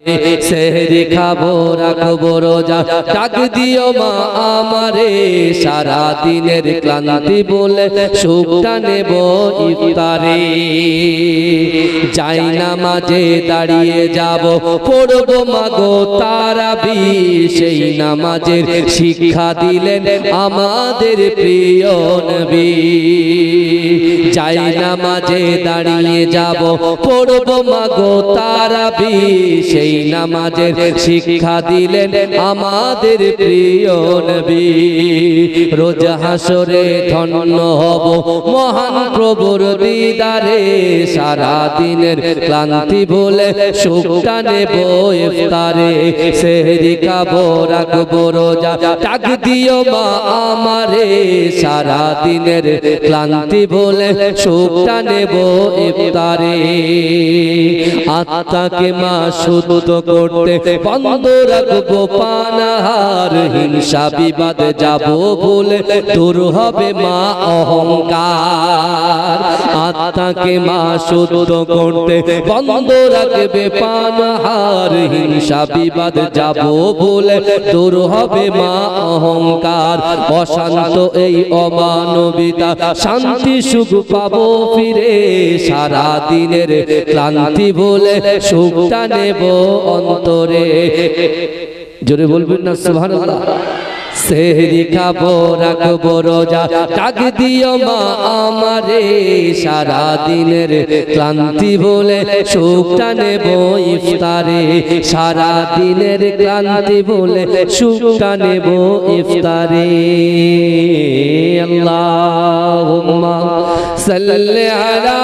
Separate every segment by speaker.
Speaker 1: সেহরি খাবো রাখবো রোজা ডাক দিও মা আমারে সারা দিনের ক্লান্তি বলে সুখটা নেব ইফতারে যাই নামাজে দাঁড়িয়ে যাব পড়বো মাগো তারাবি সেই নামাজের শিক্ষা দিলেন আমাদের প্রিয় নবী যাই নামাজে দাঁড়িয়ে যাব পড়বো মাগো তারাবি সেই নামাজের শিক্ষা দিলেন আমাদের প্রিয় নবী রোজ হাসরে ধন্য হব মহান প্রভুর দিদারে সারা দিনের ক্লান্তি ভুলে সুখটা নেব ইফতারে সেহরি খাবো রাখবো রোজা ডাক দিও মা আমারে সারা দিনের ক্লান্তি ভুলে সুখটা নেব ইফতারে আত্মাকে মা শুদ্ধ করতে বন্ধ রাখবো পানাহার হিংসা বিবাদ যাব ভুলে দূর হবে মা অহংকার আত্মাকে মা শুদ্ধ করতে বন্ধ রাখবে পানাহার হিংসা বিবাদ যাব ভুলে দূর হবে মা অহংকার অশান্ত এই অমানবিতা শান্তি সুখ পাবো ফিরে সারা দিনের ক্লান্তি ভুলে সুখটা নেব অন্তরে জোরে বলবেন না সুবহানাল্লাহ সেহরি খাবো রাখবো রোজা ডাক দিও মা আমারে সারা দিনের ক্লান্তি ভুলে সুখটা নেব ইফতারে সারা দিনের ক্লান্তি ভুলে সুখটা নেব ইফতারে আল্লাহুম্মা সাল্লি আলা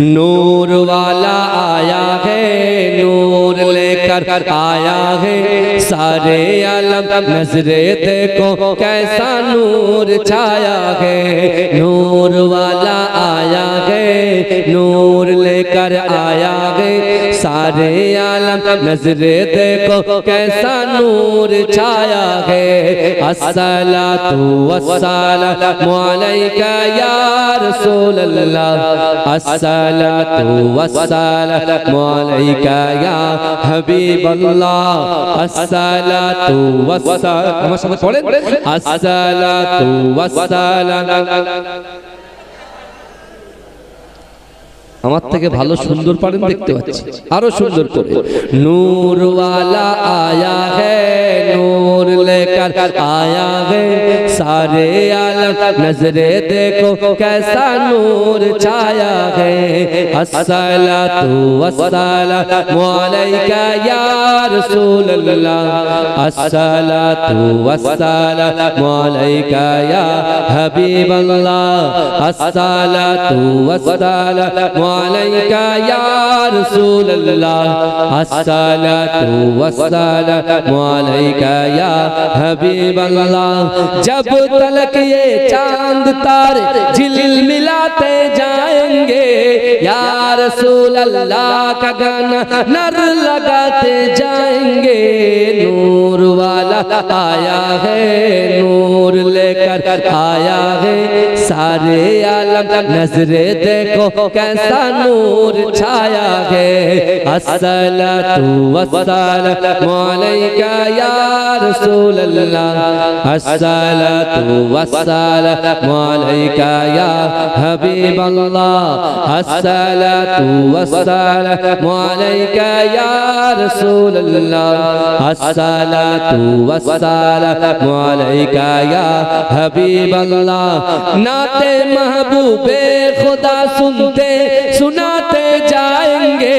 Speaker 1: नूर वाला आया है नूर लेकर आया है सारे आलम नजरे देखो कैसा नूर छाया है नूर वाला आया है नूर लेकर आया है सारे आलम नजरे देखो कैसा नूर छाया है अस्सलातु वस्सलामु अलैका या रसूल अल्लाह अस्सलातु वस्सलामु अलैका या हबीब अल्लाह अस्सलातु वस्सलाम আমার সাথে পড়েন अस्सलातु वस्सलाम আমার থেকে ভালো সুন্দর পারেন দেখতে পাচ্ছি আরো সুন্দর করে নূর वाला आया है नूर लेकर आया है सारे आलम नजरे देखो कैसा नूर छाया है अस्सलातु वस्सलामु अलैका या रसूल अल्लाह अस्सलातु वस्सलामु अलैका या हबीब अल्लाह अस्सलातु वस्सलामु अलैका या रसूल अल्लाह अस्सलातु वस्सलामु अलैका या हबीब अल्लाह जब तलक ये चांद तारे झिलमिलाते जाएंगे या रसूल अल्लाह का गाना नर लगाते जाएंगे नूर वाला आया है नूर लेकर आया है सारे आलम नजरे देखो कैसा नूर छाया है अस्सलातु वस्सलामु अलैका या रसूल अल्लाह अस्सलातु वस्सलामु अलैका या हबीब अल्लाह अस्सलातु वस्सलामु अलैका या रसूल अल्लाह अस्सलातु वस्सलामु अलैका या हबीब अल्लाह नाते महबूबे खुदा सुनते सुनाते जाएंगे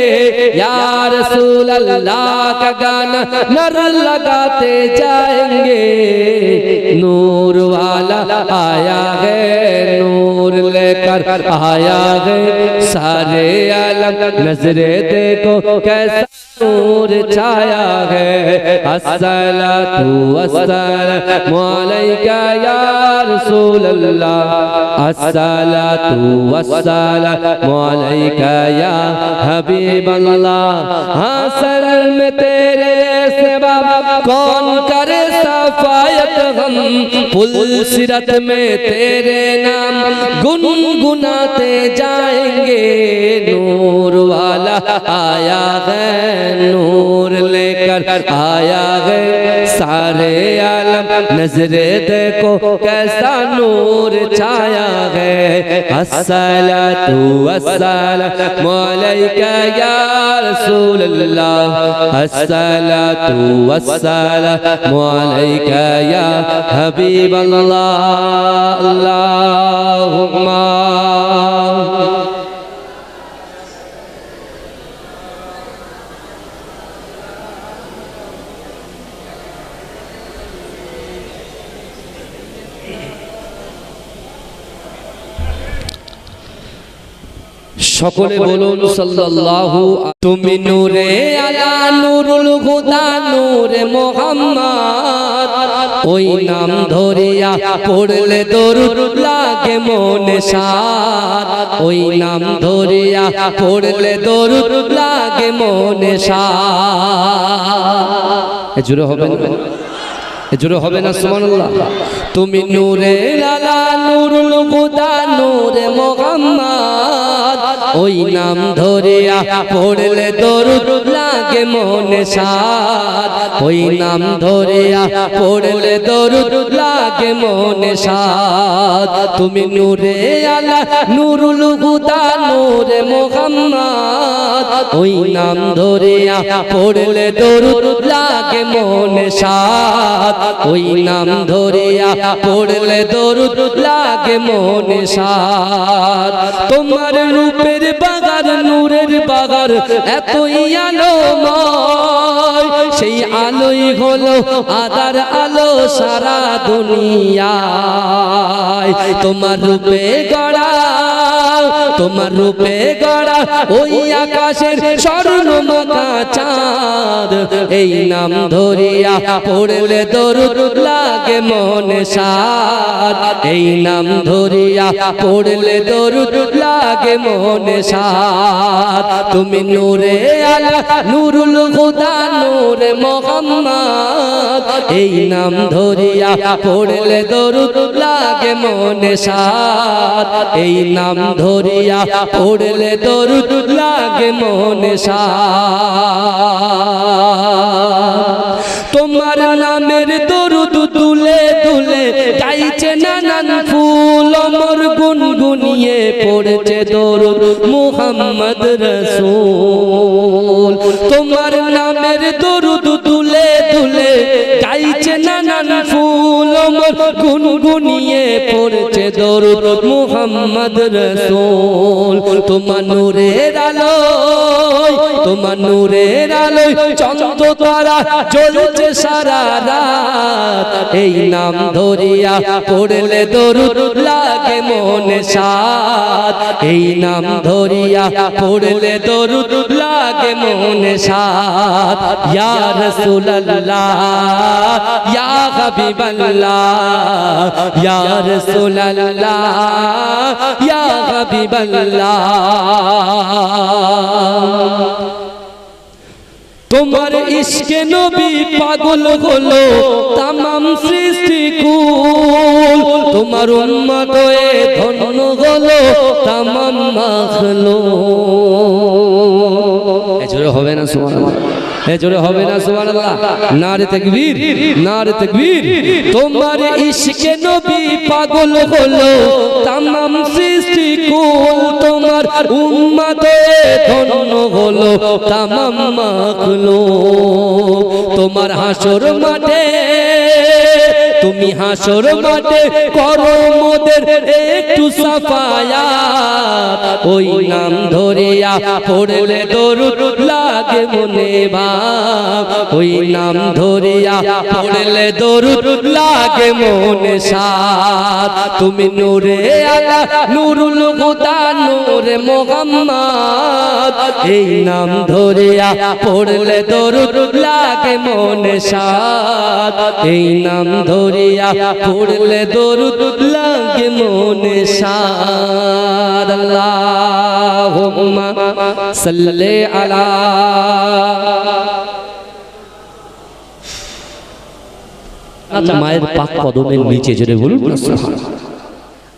Speaker 1: या रसूल अल्लाह का गाना नर लगाते जाएंगे नूर वाला आया है नूर लेकर आया है सारे आलम नजरे देखो कैसा नूर छाया है अस्सलातु वस्सलामु अलैका या रसूल अल्लाह अस्सलातु वस्सलामु अलैका या हबीब अल्लाह हाँ सर में तेरे बाब कौन करे सफायत हम पुलसिरत में तेरे नाम गुनगुनाते जाएंगे नूर वाला आया है नूर लेकर आया है सारे आलम नजरे देखो कैसा नूर छाया है अस्सलातु वस्सलामु अलैका या रसूल अल्लाह अस्सलातु वस्सलामु अलैका या हबीब अल्लाह अल्लाहुम्मा সকলে বলুন সাল্লাল্লাহু তুমি নূরে আলা নূরুল হুদা নূরে মুহাম্মদ ওই নাম ধরিয়া পড়লে দরুদ লাগে মনে সাদ ওই নাম ধরিয়া পড়লে দরুদ লাগে মনে সাদ জোরে হবে না জোরে হবে না সুবহানাল্লাহ তুমি নূরে আলা নূরুল হুদা নূরে মুহাম্মদ ওই নাম ধরিয়া পড়লে দরুদ লাগে মনে সাদ ওই নাম ধরিয়া পড়লে দরুদ লাগে মনে সাদ তুমি নূরে আলা নূরুল হুদা নূরে মুহাম্মদ ওই নাম ধরিয়া পড়লে দরুদ লাগে মনে সাদ ওই নাম ধরিয়া পড়লে দরুদ লাগে মনে সাদ তোমার রূপের বাগার নূরের বাগার এতই আলোময় সেই আলোই হলো আদার আলো সারা দুনিয়ায় তোমার রূপে গড়া তোমার রূপে গড়া ওই আকাশের স্বর্ণমাখা চাঁদ এই নাম ধরিয়া পড়লে দরুদ লাগে মনে সাদ এই নাম ধরিয়া পড়লে দরুদ লাগে মনে সাদ তুমি নূরে আলা নূরুল হুদা নূরে মুহাম্মদ এই নাম ধরিয়া পড়লে দরুদ লাগে মনে সাদ এই নাম ধরিয়া পড়লে দরুদ লাগে মনে সাদ তোমার নামের দরুদ তুলে তুলে গাইছে নানান ফুল অমর গুনগুনিয়ে পড়ছে দরুদ মুহাম্মদ রাসূল তোমার নামের দরুদ তুলে তুলে গাইছে নানান ফুল অমর গুনগুনিয়ে পড়ছে দরুদ মুহাম্মদ রাসূল তোমার নূরের আলোয় তোমার নূরের আলোয় চন্দ্র তারা জ্বলছে সারা রাত এই নাম ধরিয়া পড়লে দরুদ লাগে মনে সাদ এই নাম ধরিয়া পড়লে দরুদ লাগে মনে সাদ ইয়া রাসূলুল্লাহ ইয়া হাবিবাল্লাহ ইয়া রাসূলুল্লাহ ইয়া হাবিবাল্লাহ তোমার ইশকে নবী পাগল হলো तमाम সৃষ্টি কুল তোমার উম্মত হয়ে ধন্য হলো तमाम মাখলুক এজোরে হবে না সুবহানাল্লাহ এজোরে হবে না সুবহানাল্লাহ নারে তাকবীর নারে তাকবীর তোমার ইশকে নবী পাগল হলো तमाम সৃষ্টি কুল তোমার উম্মত হয়ে ধন্য হলো तमाम মাখলুক তোমার হাসর মাঠে তুমি হাসর মাঠে করো মোদের একটু সাফায়াত ওই নাম ধরিয়া পড়লে দরুদ লাগে মনে ভাব ওই নাম ধরিয়া পড়লে দরুদ লাগে মনে সাদ তুমি নূরে আলা নূরুল হুদা নূরে মুহাম্মদ এই নাম ধরিয়া পড়লে দরুদ লাগে মনে সাদ এই নাম ধরিয়া পড়লে দরুদ লাগে মনে সাদ আল্লাহুম্মা সাল্লি আলা আপনার মায়ের পাক কদমের নিচে। জোরে বলুন না সুবহানাল্লাহ।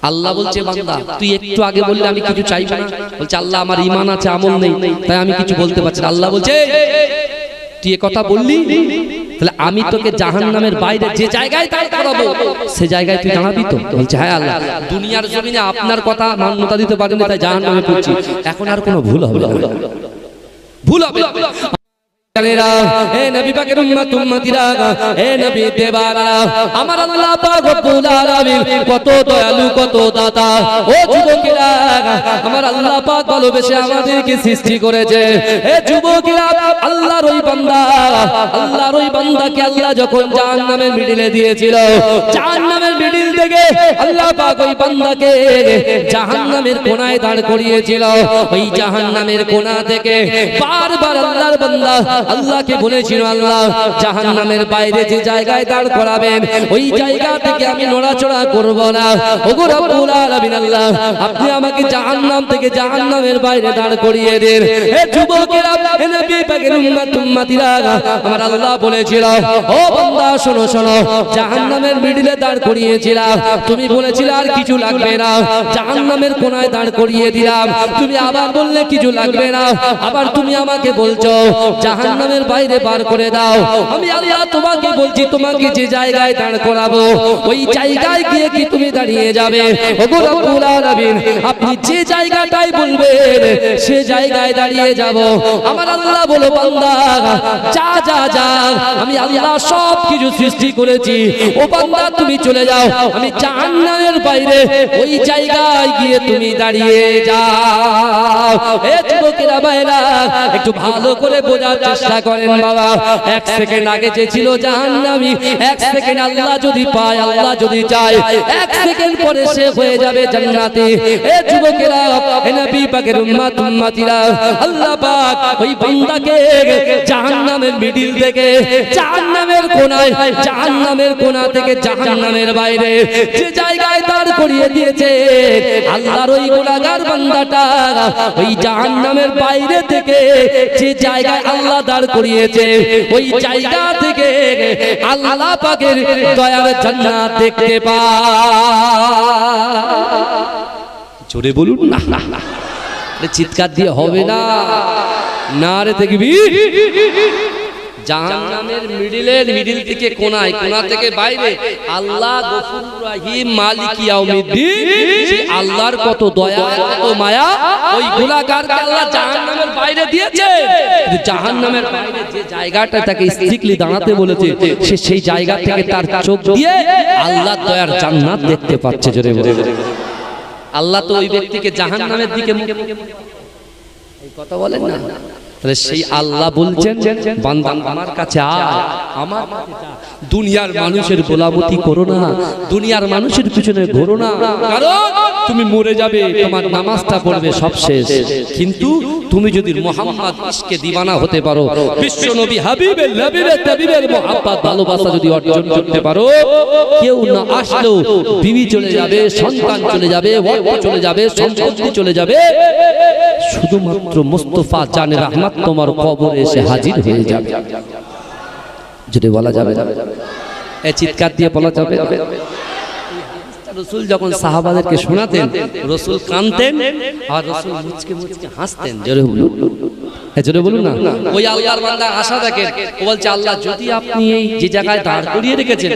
Speaker 1: আল্লাহ বলছে বান্দা তুই একটু আগে বললে আমি কিছু চাইবো না, বলছে আল্লাহ আমার ঈমান আছে আমল নেই তাই আমি কিছু বলতে পারছি না। আল্লাহ বলছে তুই এ কথা বললি, তাহলে আমি তোকে জাহান্নামের বাইরে যে জায়গায় দাঁড় করাবো সে জায়গায় তুই দাঁড়াবি তো? বলছে হ্যাঁ আল্লাহ, দুনিয়ার জমিনে আপনার কথা মান্যতা দিতে পারেনি তাই জাহান্নামে পড়ছি, এখন আর কোনো ভুল হবে না, ভুল হবে না। হে নবী পাকের উম্মত উম্মতিরা, হে নবী দেবারা, আমার আল্লাহ পাক রব্বুল আলামিন কত দয়ালু কত দাতা। ও যুবকেরা, আমার আল্লাহ পাক ভালোবেসে আমাদেরকে সৃষ্টি করেছে। হে যুবকেরা, আল্লাহর ওই বান্দা, আল্লাহর ওই বান্দাকে আল্লাহ যখন জাহান্নামের মিডিলে দিয়েছিল, জাহান্নামের মিডিল থেকে আল্লাহ পাক ওই বান্দাকে জাহান্নামের কোণায় দাঁড় করিয়েছিল। ওই জাহান্নামের কোণা থেকে বারবার আল্লাহর বান্দা আল্লাহকে বলেছিল আল্লাহ জাহান্নামের বাইরে যে জায়গায় দাঁড় করাবেন ওই জায়গা থেকে আমি নড়াচড়া করব না। ওগো রব্বুল আলামিন আল্লাহ, আপনি আমাকে জাহান্নাম থেকে জাহান্নামের বাইরে দাঁড় করিয়ে দেন। হে যুবকেরা, হে নবী পাকের উম্মত উম্মতিরা, আমার আল্লাহ বলেছিল ও বান্দা শোনো শোনো, জাহান্নামের মিডলে দাঁড় করিয়েছিলাম, তুমি বলেছিলে আর কিছু লাগবে না, জাহান্নামের কোণায় দাঁড় করিয়ে দিলাম, তুমি আবার বললে কিছু লাগবে না, আবার তুমি আমাকে বলছো জাহান্নামের বাইরে বার করে দাও। আমি আল্লাহ তোমাকে বলছি তোমাকে যে জায়গায় দাঁড় করাবো ওই জায়গায় গিয়ে কি তুমি দাঁড়িয়ে যাবে? ওগো রব্বুল আলামিন, আপনি যে জায়গাটাই বলবেন সে জায়গায় দাঁড়িয়ে যাব। আমার আল্লাহ বলো বান্দা যা যা যা, আমি আল্লাহ সব কিছু সৃষ্টি করেছি, ও বান্দা তুমি চলে যাও, আমি জাহান্নামের বাইরে ওই জায়গায় গিয়ে তুমি দাঁড়িয়ে যাও। এ যুবকেরা ভাইরা, একটু ভালো করে বোঝার চেষ্টা করেন বাবা। এক সেকেন্ড আগে যে ছিল জাহান্নামী, এক সেকেন্ড আল্লাহ যদি পায়, আল্লাহ যদি চায়, এক সেকেন্ড পরে সে হয়ে যাবে জান্নাতি। এ যুবকেরা, হে নবী পাকের উম্মত উম্মতিরা, আল্লাহ পাক ওই বান্দাকে জাহান্নামের মিডিল থেকে জাহান্নামের কোণায়, জাহান্নামের কোণা থেকে জাহান্নামের বাইরে যে জায়গায় দাঁড় করিয়ে দিয়েছে, আল্লাহর ওই গুনাহগার বান্দাটা ওই জাহান্নামের বাইরে থেকে যে জায়গায় আল্লাহ দাঁড় করিয়েছে ওই জায়গা থেকে আল্লাহ পাকের দয়ার জান্নাত দেখতে পায়। জোরে বলুন না, চিৎকার দিয়ে হবে না, নারে তাকবীর। জাহান্নামের মিডিল থেকে কোণায়, কোণা থেকে বাইরে আল্লাহ গফুর রহিম মালিক ইয়াউমিদ্দিন, সেই আল্লাহর কত দয়া কত মায়া, ওই গুনাহগারকে আল্লাহ জাহান্নামের বাইরে দিয়েছে। জাহান্নামের বাইরে যে জায়গাটা তাকে স্ট্রিক্টলি দাঁড়াতে বলেছে, সে সেই জায়গা থেকে তার চোখ দিয়ে আল্লাহ দয়ার জান্নাত দেখতে পাচ্ছে। জোরে বলে আল্লাহ তো ওই ব্যক্তিকে জাহান্নামের দিকে এই কথা বলেন না, তাহলে সেই আল্লাহ বলছেন বান্দা আমার কাছে আয়, আমার কাছে যা, দুনিয়ার মানুষের গোলামতি করো না, দুনিয়ার মানুষের পিছনে ঘোরো না, কারণ তুমি মরে যাবে, তোমার নামাজটা পড়বে সব শেষ, কিন্তু তুমি যদি মুহাম্মদ ইশকে দিওয়ানা হতে পারো, বিশ্ব নবী হাবিবের নবীর তাবিবের মুহাব্বত ভালোবাসা যদি অর্জন করতে পারো, কেউ না আসলেও বিবি চলে যাবে, সন্তান চলে যাবে, ওয়াক্ত চলে যাবে, সম্পত্তি চলে যাবে, শুধুমাত্র মুস্তাফা জানে রহমত তোমার কবরে এসে হাজির হয়ে যাবে। যদি বলা যাবে, এই চিৎকার দিয়ে বলা যাবে। রাসূল যখন সাহাবাদেরকে শোনাতেন, রাসূল কাঁদতেন আর রাসূল মুচকে মুচকে হাসতেন। জোরে বলুন, জোরে বলুন না। ওই আল্লাহর বান্দা আশা দেখেন, ও বলছে আল্লাহ যদি আপনি এই যে জায়গায় দাঁড় করিয়ে রেখেছেন,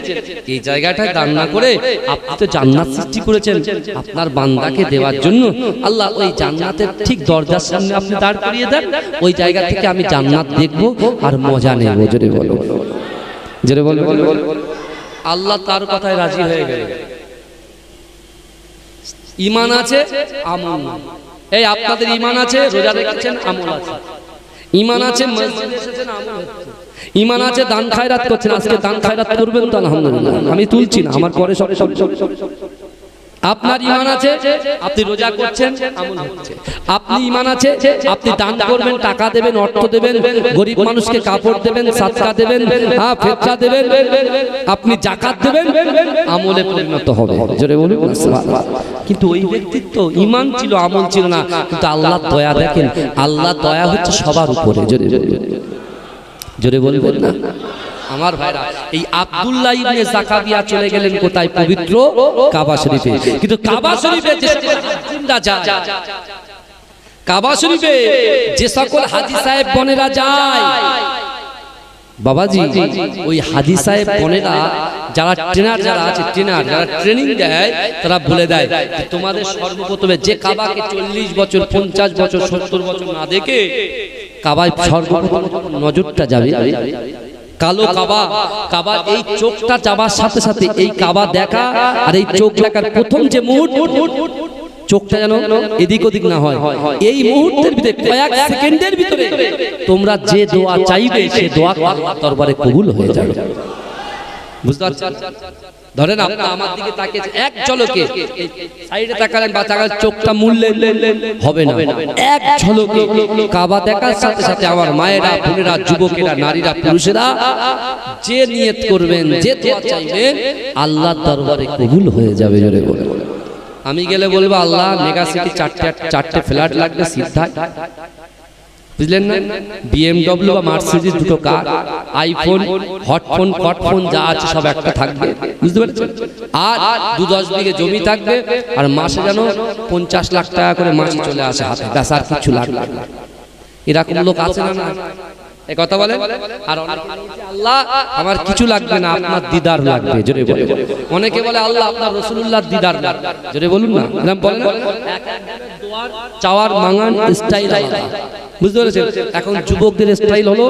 Speaker 1: এই জায়গাটায় দাঁড় না করে আপনি তো জান্নাত সৃষ্টি করেছেন আপনার বান্দাকে দেওয়ার জন্য, আল্লাহ ওই জান্নাতের ঠিক দরজার সামনে আপনি দাঁড় করিয়ে দেন, ওই জায়গা থেকে আমি জান্নাত দেখব আর মজা নেব। জোরে বলো, জোরে বলো। আল্লাহ তার কথায় রাজি হয়ে গেলেন। ঈমান আছে, আমল নাই। এই আপনাদের ঈমান আছে, রোজা রেখেছেন, আমল আছে। ঈমান আছে, মসজিদে এসেছেন, আমল হচ্ছে। ঈমান আছে, দান খায়রাত করছেন, আজকে দান খায়রাত করবেন তো আলহামদুলিল্লাহ, আমি তুলছি না, আমার পরে সব। আপনার ঈমান আছে, আপনি রোজা করছেন, আমল হচ্ছে। আপনি ঈমান আছে, আপনি দান করবেন, টাকা দেবেন, অর্থ দেবেন, গরিব মানুষকে কাপড় দেবেন, সাদকা দেবেন, ফিতরা দেবেন, আপনি যাকাত দেবেন, আমলে পরিণত হবে। জোরে বলুন সুবহানাল্লাহ। কিন্তু ওই ব্যক্তির তো ঈমান ছিল, আমল ছিল না, কিন্তু আল্লাহর দয়া দেখেন, আল্লাহর দয়া হচ্ছে সবার উপরে। জোরে জোরে বলবেন না, আমার ভাইরা, এই আব্দুল্লাহ ইবনে জাকাবিয়া চলে গেলেন কোথায়? পবিত্র কাবা শরীফে। কিন্তু কাবা শরীফে যে হাজিরা যায়, কাবা শরীফে যে সকল হাজি সাহেব বোনেরা যায় বাবাজি, ওই হাজি সাহেব বোনেরা যারা ট্রেনার, যারা আছে ট্রেনার, যারা ট্রেনিং দেয়, তারা বলে দেয় তোমাদের সর্বপ্রথমে যে কাবাকে 40 বছর 50 বছর 70 বছর না দেখে কাবায় সর্বপ্রথম নজরটা যাবে কালো কাবা। কাবা এই চোখটা যাবার সাথে সাথে এই কাবা দেখা আর এই চোখ দেখার প্রথম যে মুহূর্ত, চোখটা যেন এদিক ওদিক না হয়, এই মুহূর্তের ভিতরে কয়েক সেকেন্ডের ভিতরে তোমরা যে দোয়া চাইবে সে দোয়া আল্লাহর দরবারে কবুল হয়ে যাবে। বুঝতে পারছেন? ধরেন আপনারা আমার দিকে তাকিয়েছেন, এক ঝলকে সাইডে তাকালেন বা তাকালেন, চোখটা মুড়লেন, হবে না। এক ঝলকে কাবা দেখার সাথে সাথে আমার মায়েরা, বোনেরা, যুবকেরা, নারীরা, পুরুষেরা যে নিয়ত করবেন, যে দোয়া চাইবেন, আল্লাহর দরবারে কবুল হয়ে যাবে। জোরে বলে আমি গেলে বলবো আল্লাহ মেগা সিটি চারটে ফ্ল্যাট লাগবে সিদ্ধায়, বুঝলেন না? BMW বা মার্সিডিজ দুটো কার, আইফোন, হটফোন, কটফোন যা আছে সব একটা থাকবে, বুঝতে পারছেন? আর 2-10 বিঘে জমি থাকবে, আর মাসে যেন 50 লাখ টাকা করে মাসে চলে আসে হাতে, ব্যাস আর কিছু লাগবে। এরকম লোক আছে না? এই কথা বলে। আর আল্লাহ আমার কিছু লাগবে না, আপনার দিদার লাগবে। জোরে বলে। অনেকে বলে আল্লাহ আপনার রাসূলুল্লাহর দিদার লাগবে। জোরে বলুন না, এরকম বলেন না। দোয়ার চাওয়ার মাঙ্গান স্টাইল আলাদা, বুঝতে পেরেছেন? এখন যুবকদের স্টাইল হলো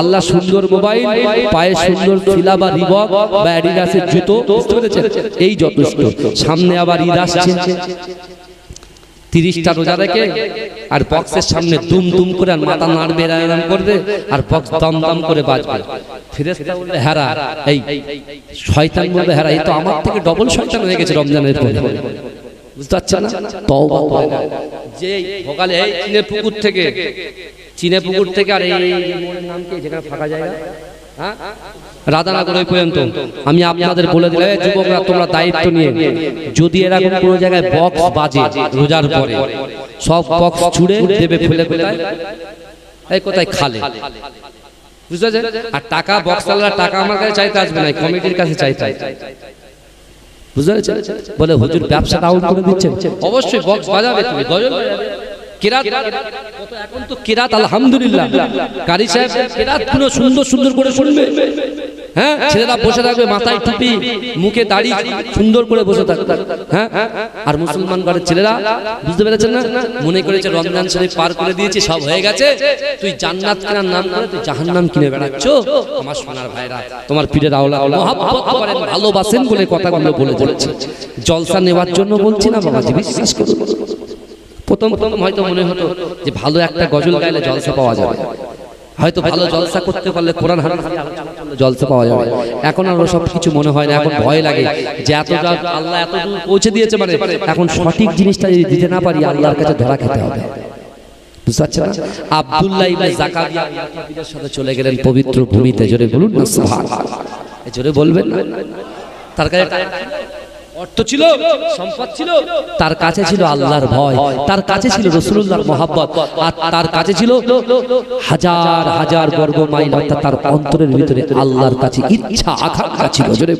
Speaker 1: আল্লাহ সুন্দর মোবাইল, পায়ে সুন্দর ফিলা বা রিবক বা অ্যাডিডাসের জুতো, বুঝতে পেরেছেন? এই যথেষ্ট। সামনে আবার ঈদ আসছে, 30টা রোজা রেখে আর বক্সের সামনে দুম দুম করে আর মাথা নাড়বে, এরকম করবে, আর বক্স দম দম করে বাজবে। ফেরেশতা বলবে হেরা, এই শয়তান বলবে হেরা, এই তো আমার থেকে ডবল শয়তান হয়ে গেছে রমজানের পরে। বুঝতে পারছেন না? তওবা করে না। যে সকালে এই চিনে পুকুর থেকে আর এই মোড়ের নাম কি যেখানে ফাঁকা জায়গা, হ্যাঁ, রাধানগর ওই পর্যন্ত আমি আপনাদের বলে দিলাম, যুবকরা তোমরা দায়িত্ব নিয়ে যদি এরকম কোনো জায়গায় বক্স বাজে রোজার পরে, সব বক্স ছুড়ে দেবে ফেলে কোথায়? এই কোথায়? খালে। বুঝতে পারছেন? আর টাকা বক্সওয়ালার টাকা আমার কাছে চাইতে আসবে না, কমিটির কাছে চাইতে। বুঝতে পারছেন? বলে হুজুর ব্যবসা ডাউন করে দিচ্ছেন। অবশ্যই বক্স বাজাবে, তুমি গজল বাজাবে, কিরাত, এখন তো কিরাত আলহামদুলিল্লাহ, কারি সাহেব কিরাত গুলো সুন্দর সুন্দর করে শুনবে। হ্যাঁ, ছেলেরা বসে থাকবে, মাথায় টুপি, মুখে দাড়ি, সুন্দর করে বসে থাকবে। হ্যাঁ, আর মুসলমান ঘরের ছেলেরা, বুঝতে পেরেছেন না, মনে করেছে রমজান শরীফ পার করে দিয়েছি, সব হয়ে গেছে, তুই জান্নাত কেনার নাম করে তুই জাহান্নাম কিনে বেড়াচ্ছ। আমার সোনার ভাইরা, তোমার পীরের আওলা মহব্বত করেন, ভালোবাসেন বলে কথাগুলো বলে চলেছে। জলসা নেওয়ার জন্য বলছি না বাবাজি, বিশ্বাস করুন। প্রথম হয়তো মনে হতো যে ভালো একটা গজল গাইলে জলসা পাওয়া যাবে, হয়তো ভালো জলসা করতে পারলে কোরআন হাদিস জলসা পাওয়া যাবে। এখন আর সব কিছু মনে হয় না, এখন ভয় লাগে যে এত আল্লাহ এত দূর পৌঁছে দিয়েছে, মানে এখন সঠিক জিনিসটা যদি দিতে না পারি আল্লাহর কাছে ধরা খেতে হবে। বুঝতে পারছেন না? আব্দুল্লাহ ইবনে জাকাবিয়া পীরের সাথে চলে গেলেন পবিত্র ভূমিতে। জোরে বলুন না সুবহানাল্লাহ, জোরে বলবেন না। তার কাছে অর্থ ছিল, সম্পদ ছিল, তার কাছে ছিল আল্লাহর ভয়, তার কাছে ছিল রাসূলুল্লাহর মহব্বত, আর তার কাছে ছিল হাজার হাজার বর্গ মাইল, অর্থাৎ তার অন্তরের ভিতরে আল্লাহর কাছে ইচ্ছা আকাঙ্ক্ষা ছিল। জোরে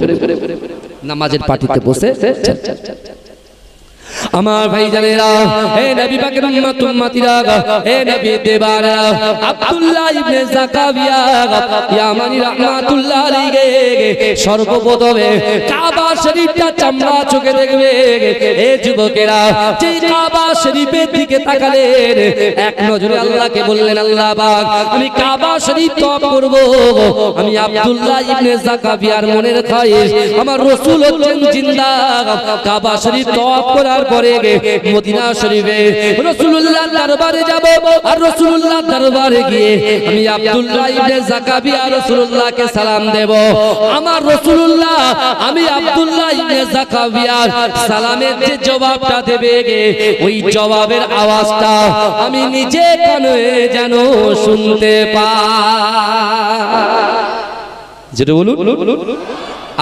Speaker 1: নামাজের পাটিতে বসে আমার ভাইজানেরা, হে নবী পাকের উম্মত উম্মতিরা, হে নবী দেবারা, আব্দুল্লাহ ইবনে জাকাবিয়া ইয়ামানি রাহমাতুল্লাহ আলাইহি সর্বপ্রথমে কাবা শরীফটা চামড়া চোখে দেখবে। হে যুবকেরা, যে কাবা শরীফের দিকে তাকালেন, এক নজরে আল্লাহকে বললেন, আল্লাহ পাক আমি কাবা শরীফ তওয়াফ করব। আমি আব্দুল্লাহ ইবনে জাকাবিয়ার মনের খায়েশ, আমার রাসূল হচ্ছেন জিন্দা, কাবা শরীফ তওয়াফ করার পরে মদিনা শরীফে রাসূলুল্লাহর দরবারে যাব, আর রাসূলুল্লাহর দরবারে গিয়ে আমি আব্দুল্লাহ ইবনে জাকাবিয়া রাসূলুল্লাহকে সালাম দেব। আমার রাসূলুল্লাহ আমি আব্দুল্লাহ ইবনে জাকাবিয়ার সালামের যে জবাবটা দেবে, ওই জবাবের আওয়াজটা আমি নিজে কানে যেন শুনতে পাই। যেটা বলুন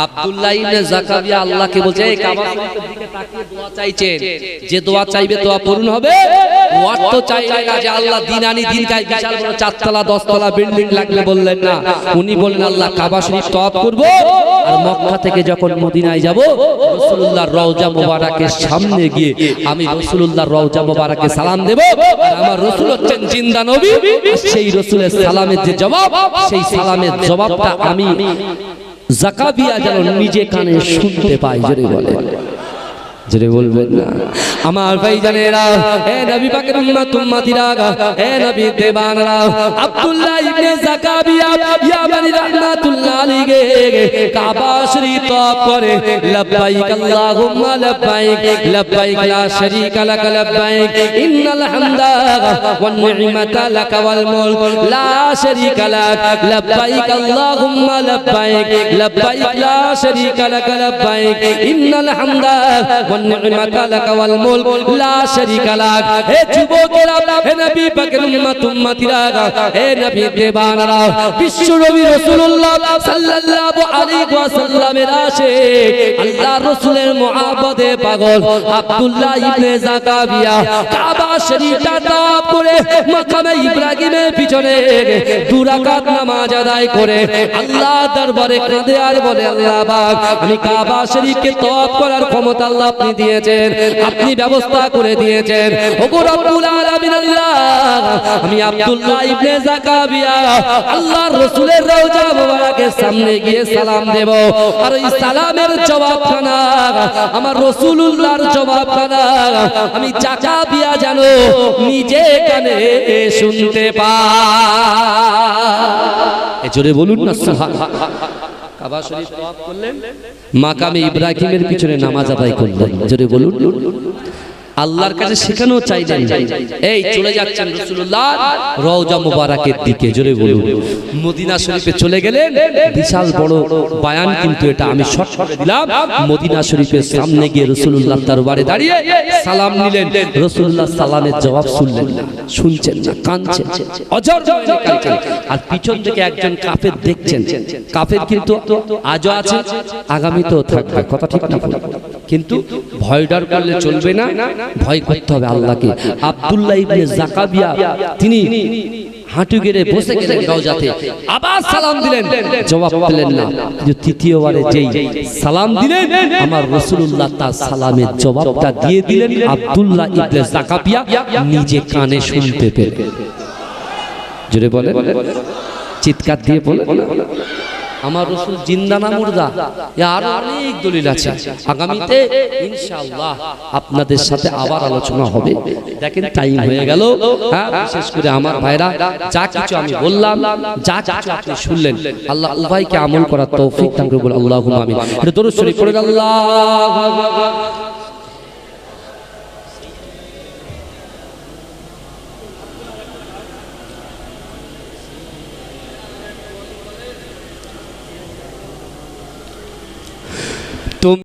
Speaker 1: আব্দুল্লাহ ইবনে জাকারিয়া আল্লাহকে বলছে এই কাবা শরীফের দিকে তাকিয়ে দোয়া চাইছেন, যে দোয়া চাইবে দোয়া পূরণ হবে। ওয়াট তো চাইলেন না যে আল্লাহ দিন আনি দিন খাই, বিশাল বড় 4 তলা 10 তলা বিল্ডিং লাগলে বললেন না। উনি বললেন আল্লাহ কাবা শরীফ তওয়াফ করব, আর মক্কা থেকে যখন মদিনায় যাব রাসূলুল্লাহর রওজা মোবারকের সামনে গিয়ে আমি রাসূলুল্লাহর রওজা মোবারকে সালাম দেব। আর আমার রাসূল হচ্ছেন জিন্দা নবী, সেই রাসূলের সালামের যে জবাব, সেই সালামের জবাবটা আমি জাকাবিয়া যেন নিজে কানে শুনতে পাই। জোরে বলেন, জোরে বলবেন না আমার ভাইজানেরা, হে নবী পাকের উম্মত উম্মতিরা, হে নবী দেবানরা, আব্দুল্লাহ ইবনে জাকাবিয়া ইয়ামানি রাহমাতুল্লাহ আলাইহি কাবা শরীফ তওয়াফ করে লব্বাইক আল্লাহুম্মা লব্বাইক লব্বাইক লা শারীকা লাক লব্বাইক ইন্নাল হামদা ওয়ান নি'মাতা লাক ওয়াল মুলক লা শারীকা লাক লব্বাইক আল্লাহুম্মা লব্বাইক লব্বাইক লা শারীকা লাক লব্বাইক ইন্নাল হামদা ওয়ান নি'মাতা লাক ওয়াল মুলক লা শারীকা লাক। হে যুবকেরা, হে নবী পাকের উম্মত উম্মতিরা, হে নবী দেবানরা, বিশ্ব নবী রাসূলুল্লাহ সাল্লাল্লাহু আলাইহি ওয়াসাল্লামের আশিক, আল্লাহর রাসূলের মুহাব্বতে পাগল আব্দুল্লাহ ইবনে জাকাবিয়া কাবা শরীফটা তওয়াফ করে মাকামে ইব্রাহিমের পিছনে 2 রাকাত নামাজ আদায় করে আল্লাহ দরবারে কাঁদে আর বলে আল্লাহ পাক, আমি কাবা শরীফকে তওয়াফ করার ক্ষমতা আল্লাহ আপনি দিয়েছেন, আপনি ব্যবস্থা করে দিয়েছেন। ওগো রব্বুল আলামিন আল্লাহ, আমি আব্দুল্লাহ ইবনে জাকাবিয়া আল্লাহর রাসূলের রওজা মোবারকের সামনে গিয়ে সালাম দেব, আর ওই সালামের জবাবখানা আমার রাসূলুল্লাহর জবাবখানা আমি জাকাবিয়া যেন নিজে কানে শুনতে পাই। জোরে বলুন না সুবহানাল্লাহ। কাবা শরীফ তওয়াফ করলেন, মাকামে ইব্রাহিমের পিছনে নামাজ আদায় করলেন। জোরে বলুন। আল্লাহর কাছে শেখানো চাইলেন, এই চলে যাচ্ছেন রাসূলুল্লাহ রওজা মোবারকের দিকে। জোরে বলুন। মদিনা শরীফে চলে গেলেন, বিশাল বড় বয়ান কিন্তু এটা আমি শর্ট করে দিলাম। মদিনা শরীফের সামনে গিয়ে রাসূলুল্লাহ দরবারে দাঁড়িয়ে সালাম নিলেন। রাসূলুল্লাহ সালামের জবাব শুনলেন না, শুনছেন না, কাঁদছেন, অজর জয় কাঁদছেন। আর পিছন থেকে একজন কাফের দেখছেন। কাফের কিন্তু আজও আছে, আগামীতেও থাকবে, কথা ঠিক না? কিন্তু ভয় ডর করলে চলবে না, ভয় করতে হবে আল্লাহকে। আব্দুল্লাহ ইবনে জাকাবিয়া তিনি হাঁটু গেড়ে বসে গেলেন রওজাতে, আবার সালাম দিলেন, জবাব পেলেন না। কিন্তু তৃতীয়বারে যেই সালাম দিলেন, আমার রাসূলুল্লাহ তার সালামের জবাবটা দিয়ে দিলেন। আব্দুল্লাহ ইবনে জাকাবিয়া নিজে কানে শুনতে পেলেন। জোরে বলে, চিৎকার দিয়ে বলে আমার রাসূল জিন্দা না মুর্দা? আর অনেক দলিল আছে, আগামীতে ইনশাআল্লাহ আপনাদের সাথে আবার আলোচনা হবে। দেখেন টাইম হয়ে গেল। হ্যাঁ, বিশেষ করে আমার ভাইরা, যা কিছু আমি বললাম, যা কিছু আপনি শুনলেন, আল্লাহ উভয়কে আমল করার তৌফিক দান করুন। আল্লাহুম্মা আমিন। দরুদ শরীফ পড়ুন। আল্লাহু আকবার।